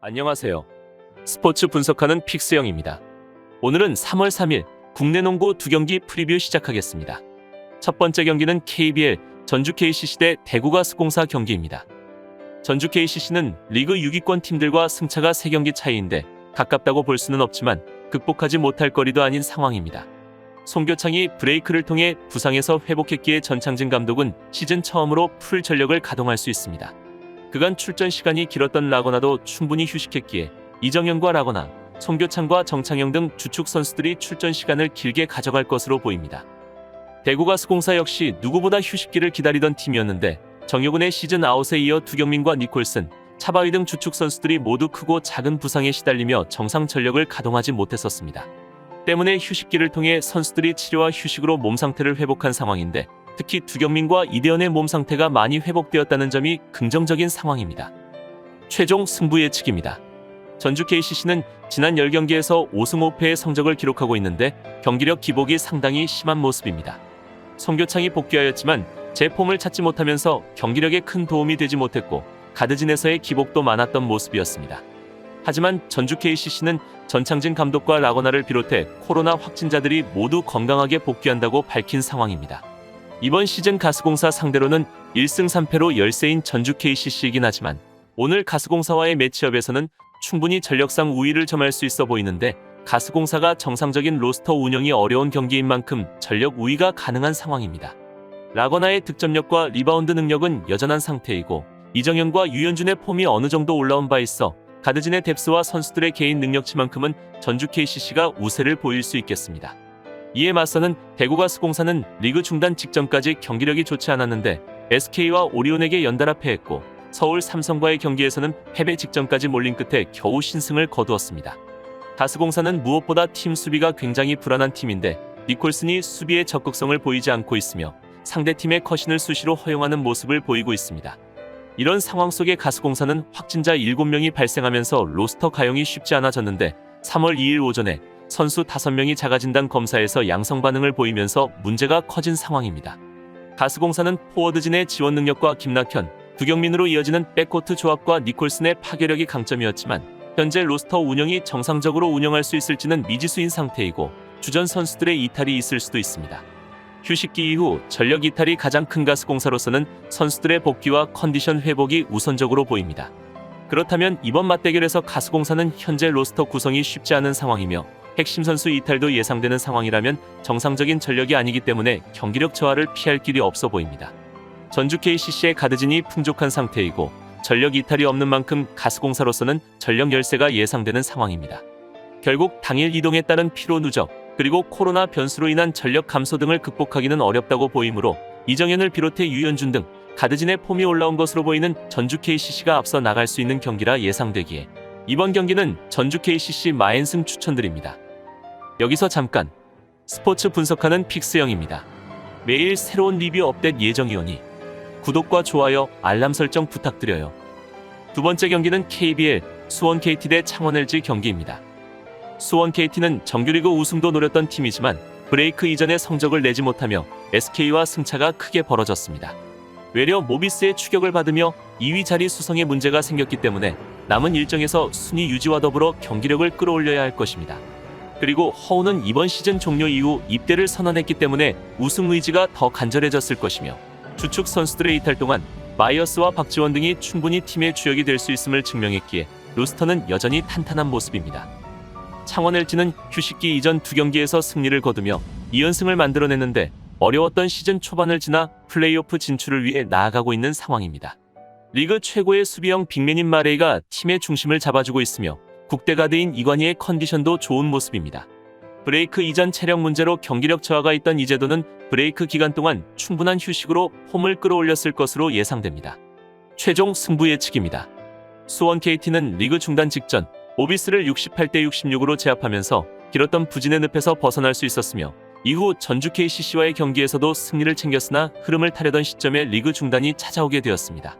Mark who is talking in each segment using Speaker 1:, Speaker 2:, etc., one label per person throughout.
Speaker 1: 안녕하세요. 스포츠 분석하는 픽스영입니다. 오늘은 3월 3일 국내 농구 2경기 프리뷰 시작하겠습니다. 첫 번째 경기는 KBL 전주 KCC 대 대구 가스공사 경기입니다. 전주 KCC는 리그 6위권 팀들과 승차가 3경기 차이인데 가깝다고 볼 수는 없지만 극복하지 못할 거리도 아닌 상황입니다. 송교창이 브레이크를 통해 부상에서 회복했기에 전창진 감독은 시즌 처음으로 풀 전력을 가동할 수 있습니다. 그간 출전 시간이 길었던 라거나도 충분히 휴식했기에 이정현과 라거나, 송교창과 정창영 등 주축 선수들이 출전 시간을 길게 가져갈 것으로 보입니다. 대구 가스공사 역시 누구보다 휴식기를 기다리던 팀이었는데 정효근의 시즌 아웃에 이어 두경민과 니콜슨, 차바위 등 주축 선수들이 모두 크고 작은 부상에 시달리며 정상 전력을 가동하지 못했었습니다. 때문에 휴식기를 통해 선수들이 치료와 휴식으로 몸 상태를 회복한 상황인데 특히 두경민과 이대현의 몸 상태가 많이 회복되었다는 점이 긍정적인 상황입니다. 최종 승부 예측입니다. 전주 KCC는 지난 10경기에서 5승 5패의 성적을 기록하고 있는데 경기력 기복이 상당히 심한 모습입니다. 송교창이 복귀하였지만 제 폼을 찾지 못하면서 경기력에 큰 도움이 되지 못했고 가드진에서의 기복도 많았던 모습이었습니다. 하지만 전주 KCC는 전창진 감독과 라거나를 비롯해 코로나 확진자들이 모두 건강하게 복귀한다고 밝힌 상황입니다. 이번 시즌 가스공사 상대로는 1승 3패로 열세인 전주 KCC이긴 하지만 오늘 가스공사와의 매치업에서는 충분히 전력상 우위를 점할 수 있어 보이는데 가스공사가 정상적인 로스터 운영이 어려운 경기인 만큼 전력 우위가 가능한 상황입니다. 라거나의 득점력과 리바운드 능력은 여전한 상태이고 이정현과 유현준의 폼이 어느 정도 올라온 바 있어 가드진의 뎁스와 선수들의 개인 능력치만큼은 전주 KCC가 우세를 보일 수 있겠습니다. 이에 맞서는 대구 가스공사는 리그 중단 직전까지 경기력이 좋지 않았는데 SK와 오리온에게 연달아 패했고 서울 삼성과의 경기에서는 패배 직전까지 몰린 끝에 겨우 신승을 거두었습니다. 가스공사는 무엇보다 팀 수비가 굉장히 불안한 팀인데 니콜슨이 수비에 적극성을 보이지 않고 있으며 상대팀의 컷신을 수시로 허용하는 모습을 보이고 있습니다. 이런 상황 속에 가스공사는 확진자 7명이 발생하면서 로스터 가용이 쉽지 않아졌는데 3월 2일 오전에 선수 5명이 자가진단 검사에서 양성 반응을 보이면서 문제가 커진 상황입니다. 가스공사는 포워드진의 지원 능력과 김낙현, 두경민으로 이어지는 백코트 조합과 니콜슨의 파괴력이 강점이었지만 현재 로스터 운영이 정상적으로 운영할 수 있을지는 미지수인 상태이고 주전 선수들의 이탈이 있을 수도 있습니다. 휴식기 이후 전력 이탈이 가장 큰 가스공사로서는 선수들의 복귀와 컨디션 회복이 우선적으로 보입니다. 그렇다면 이번 맞대결에서 가스공사는 현재 로스터 구성이 쉽지 않은 상황이며 핵심 선수 이탈도 예상되는 상황이라면 정상적인 전력이 아니기 때문에 경기력 저하를 피할 길이 없어 보입니다. 전주 KCC의 가드진이 풍족한 상태이고 전력 이탈이 없는 만큼 가스공사로서는 전력 열세가 예상되는 상황입니다. 결국 당일 이동에 따른 피로 누적 그리고 코로나 변수로 인한 전력 감소 등을 극복하기는 어렵다고 보이므로 이정현을 비롯해 유현준 등 가드진의 폼이 올라온 것으로 보이는 전주 KCC가 앞서 나갈 수 있는 경기라 예상되기에 이번 경기는 전주 KCC 마엔승 추천드립니다. 여기서 잠깐 스포츠 분석하는 픽스영입니다. 매일 새로운 리뷰 업데이트 예정이오니 구독과 좋아요, 알람 설정 부탁드려요. 두 번째 경기는 KBL 수원 KT 대 창원 LG 경기입니다. 수원 KT는 정규리그 우승도 노렸던 팀이지만 브레이크 이전에 성적을 내지 못하며 SK와 승차가 크게 벌어졌습니다. 외려 모비스의 추격을 받으며 2위 자리 수성에 문제가 생겼기 때문에 남은 일정에서 순위 유지와 더불어 경기력을 끌어올려야 할 것입니다. 그리고 허우는 이번 시즌 종료 이후 입대를 선언했기 때문에 우승 의지가 더 간절해졌을 것이며 주축 선수들의 이탈 동안 마이어스와 박지원 등이 충분히 팀의 주역이 될 수 있음을 증명했기에 로스터는 여전히 탄탄한 모습입니다. 창원 LG는 휴식기 이전 2경기에서 승리를 거두며 2연승을 만들어냈는데 어려웠던 시즌 초반을 지나 플레이오프 진출을 위해 나아가고 있는 상황입니다. 리그 최고의 수비형 빅맨인 마레이가 팀의 중심을 잡아주고 있으며 국대 가드인 이관희의 컨디션도 좋은 모습입니다. 브레이크 이전 체력 문제로 경기력 저하가 있던 이재도는 브레이크 기간 동안 충분한 휴식으로 폼을 끌어올렸을 것으로 예상됩니다. 최종 승부 예측입니다. 수원 KT는 리그 중단 직전 모비스를 68대 66으로 제압하면서 길었던 부진의 늪에서 벗어날 수 있었으며 이후 전주 KCC와의 경기에서도 승리를 챙겼으나 흐름을 타려던 시점에 리그 중단이 찾아오게 되었습니다.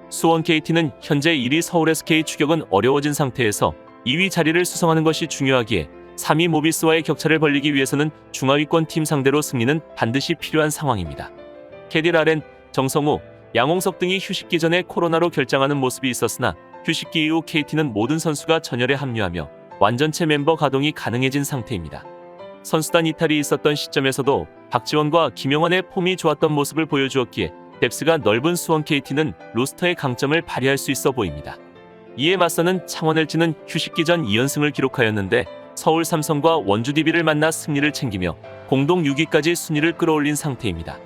Speaker 1: 수원 KT는 현재 1위 서울 SK 추격은 어려워진 상태에서 2위 자리를 수성하는 것이 중요하기에 3위 모비스와의 격차를 벌리기 위해서는 중하위권 팀 상대로 승리는 반드시 필요한 상황입니다. 캐딜 아렌, 정성우, 양홍석 등이 휴식기 전에 코로나로 결장하는 모습이 있었으나 휴식기 이후 KT는 모든 선수가 전열에 합류하며 완전체 멤버 가동이 가능해진 상태입니다. 선수단 이탈이 있었던 시점에서도 박지원과 김영환의 폼이 좋았던 모습을 보여주었기에 뎁스가 넓은 수원 KT는 로스터의 강점을 발휘할 수 있어 보입니다. 이에 맞서는 창원 LG는 휴식기 전 2연승을 기록하였는데 서울 삼성과 원주 DB를 만나 승리를 챙기며 공동 6위까지 순위를 끌어올린 상태입니다.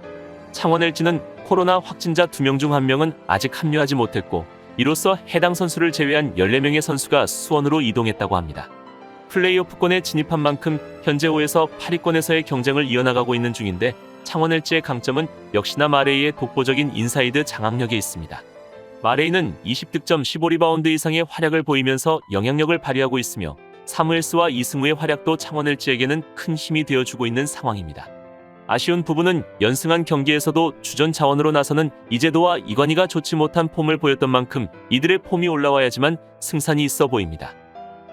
Speaker 1: 창원 LG는 코로나 확진자 2명 중 1명은 아직 합류하지 못했고 이로써 해당 선수를 제외한 14명의 선수가 수원으로 이동했다고 합니다. 플레이오프권에 진입한 만큼 현재 5에서 8위권에서의 경쟁을 이어나가고 있는 중인데 창원 LG의 강점은 역시나 마레이의 독보적인 인사이드 장악력에 있습니다. 마레이는 20득점 15리바운드 이상의 활약을 보이면서 영향력을 발휘하고 있으며 사무엘스와 이승우의 활약도 창원 LG에게는 큰 힘이 되어주고 있는 상황입니다. 아쉬운 부분은 연승한 경기에서도 주전 자원으로 나서는 이재도와 이관희가 좋지 못한 폼을 보였던 만큼 이들의 폼이 올라와야지만 승산이 있어 보입니다.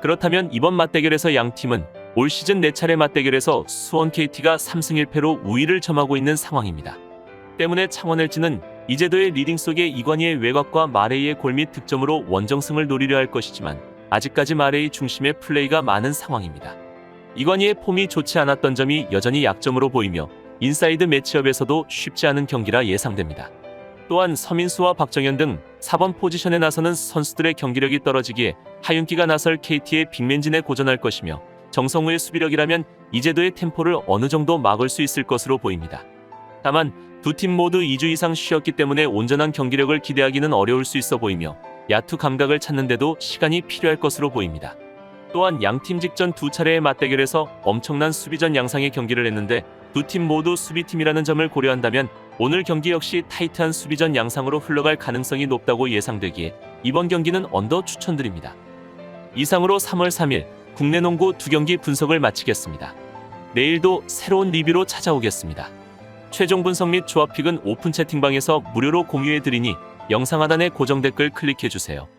Speaker 1: 그렇다면 이번 맞대결에서 양 팀은 올 시즌 4차례 맞대결에서 수원 KT가 3승 1패로 우위를 점하고 있는 상황입니다. 때문에 창원 LG는 이재도의 리딩 속에 이관희의 외곽과 마레이의 골 및 득점으로 원정승을 노리려 할 것이지만 아직까지 마레이 중심의 플레이가 많은 상황입니다. 이관희의 폼이 좋지 않았던 점이 여전히 약점으로 보이며 인사이드 매치업에서도 쉽지 않은 경기라 예상됩니다. 또한 서민수와 박정현 등 4번 포지션에 나서는 선수들의 경기력이 떨어지기에 하윤기가 나설 KT의 빅맨진에 고전할 것이며 정성우의 수비력이라면 이재도의 템포를 어느 정도 막을 수 있을 것으로 보입니다. 다만 두 팀 모두 2주 이상 쉬었기 때문에 온전한 경기력을 기대하기는 어려울 수 있어 보이며 야투 감각을 찾는데도 시간이 필요할 것으로 보입니다. 또한 양팀 직전 2차례의 맞대결에서 엄청난 수비전 양상의 경기를 했는데 두 팀 모두 수비팀이라는 점을 고려한다면 오늘 경기 역시 타이트한 수비전 양상으로 흘러갈 가능성이 높다고 예상되기에 이번 경기는 언더 추천드립니다. 이상으로 3월 3일 국내 농구 2경기 분석을 마치겠습니다. 내일도 새로운 리뷰로 찾아오겠습니다. 최종 분석 및 조합픽은 오픈 채팅방에서 무료로 공유해드리니 영상 하단의 고정 댓글 클릭해주세요.